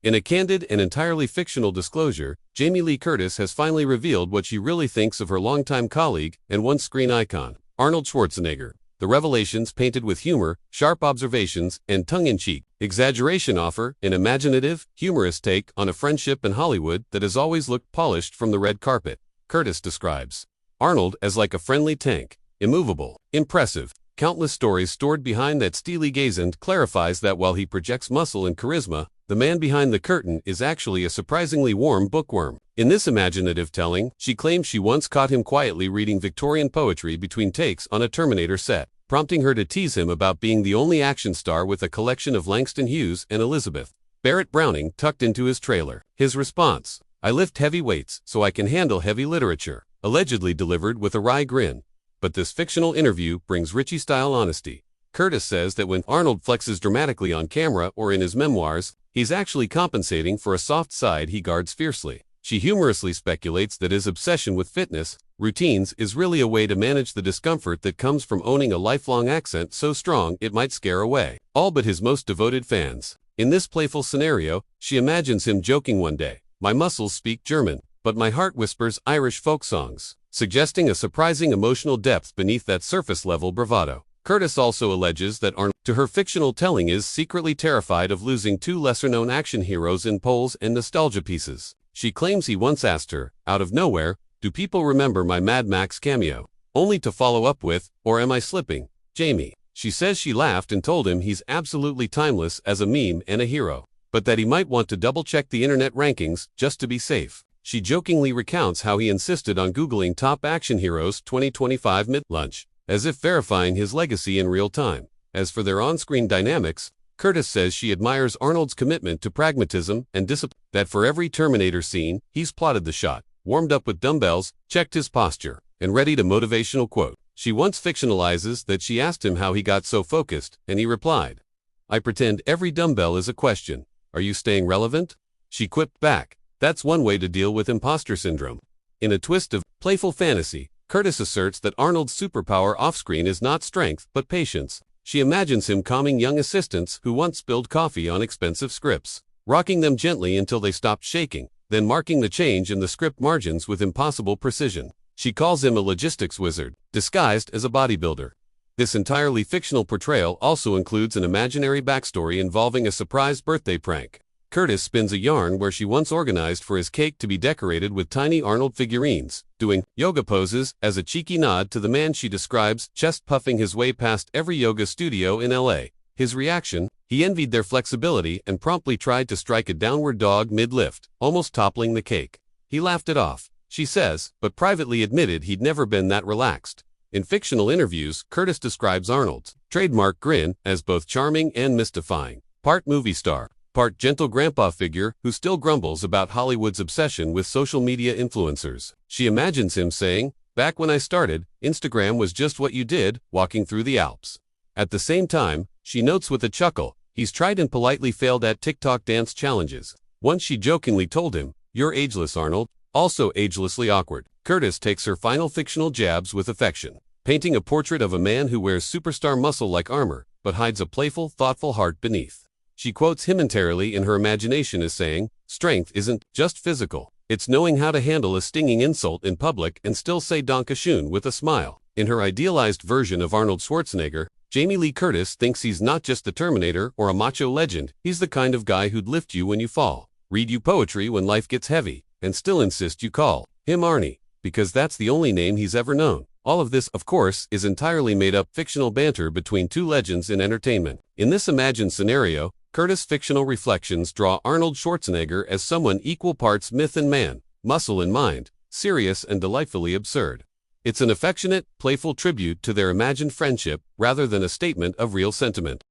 In a candid and entirely fictional disclosure, Jamie Lee Curtis has finally revealed what she really thinks of her longtime colleague and once screen icon, Arnold Schwarzenegger. The revelations, painted with humor, sharp observations, and tongue-in-cheek exaggeration, offer an imaginative, humorous take on a friendship in Hollywood that has always looked polished from the red carpet. Curtis describes Arnold as like a friendly tank, immovable, impressive, countless stories stored behind that steely gaze, and clarifies that while he projects muscle and charisma, the man behind the curtain is actually a surprisingly warm bookworm. In this imaginative telling, she claims she once caught him quietly reading Victorian poetry between takes on a Terminator set, prompting her to tease him about being the only action star with a collection of Langston Hughes and Elizabeth Barrett Browning tucked into his trailer. His response: "I lift heavy weights so I can handle heavy literature," allegedly delivered with a wry grin. But this fictional interview brings Richie-style honesty. Curtis says that when Arnold flexes dramatically on camera or in his memoirs, he's actually compensating for a soft side he guards fiercely. She humorously speculates that his obsession with fitness routines is really a way to manage the discomfort that comes from owning a lifelong accent so strong it might scare away all but his most devoted fans. In this playful scenario, she imagines him joking one day, "My muscles speak German, but my heart whispers Irish folk songs," suggesting a surprising emotional depth beneath that surface-level bravado. Curtis also alleges that Arnold, to her fictional telling, is secretly terrified of losing two lesser-known action heroes in polls and nostalgia pieces. She claims he once asked her, out of nowhere, "Do people remember my Mad Max cameo?" only to follow up with, "Or am I slipping, Jamie?" She says she laughed and told him he's absolutely timeless as a meme and a hero, but that he might want to double-check the internet rankings just to be safe. She jokingly recounts how he insisted on Googling top action heroes 2025 mid-lunch, as if verifying his legacy in real time. As for their on-screen dynamics, Curtis says she admires Arnold's commitment to pragmatism and discipline, that for every Terminator scene, he's plotted the shot, warmed up with dumbbells, checked his posture, and readied a motivational quote. She once fictionalizes that she asked him how he got so focused, and he replied, "I pretend every dumbbell is a question. Are you staying relevant?" She quipped back, "That's one way to deal with imposter syndrome." In a twist of playful fantasy, Curtis asserts that Arnold's superpower off-screen is not strength but patience. She imagines him calming young assistants who once spilled coffee on expensive scripts, rocking them gently until they stopped shaking, then marking the change in the script margins with impossible precision. She calls him a logistics wizard, disguised as a bodybuilder. This entirely fictional portrayal also includes an imaginary backstory involving a surprise birthday prank. Curtis spins a yarn where she once organized for his cake to be decorated with tiny Arnold figurines, doing yoga poses as a cheeky nod to the man she describes chest-puffing his way past every yoga studio in LA. His reaction: he envied their flexibility and promptly tried to strike a downward dog mid-lift, almost toppling the cake. He laughed it off, she says, but privately admitted he'd never been that relaxed. In fictional interviews, Curtis describes Arnold's trademark grin as both charming and mystifying. Part movie star, part gentle grandpa figure who still grumbles about Hollywood's obsession with social media influencers. She imagines him saying, "Back when I started, Instagram was just what you did, walking through the Alps." At the same time, she notes with a chuckle, he's tried and politely failed at TikTok dance challenges. Once she jokingly told him, "You're ageless, Arnold," also agelessly awkward. Curtis takes her final fictional jabs with affection, painting a portrait of a man who wears superstar muscle like armor, but hides a playful, thoughtful heart beneath. She quotes him entirely in her imagination as saying, "Strength isn't just physical. It's knowing how to handle a stinging insult in public and still say Dankeschön with a smile." In her idealized version of Arnold Schwarzenegger, Jamie Lee Curtis thinks he's not just the Terminator or a macho legend, he's the kind of guy who'd lift you when you fall, read you poetry when life gets heavy, and still insist you call him Arnie, because that's the only name he's ever known. All of this, of course, is entirely made-up fictional banter between two legends in entertainment. In this imagined scenario, Curtis' fictional reflections draw Arnold Schwarzenegger as someone equal parts myth and man, muscle and mind, serious and delightfully absurd. It's an affectionate, playful tribute to their imagined friendship rather than a statement of real sentiment.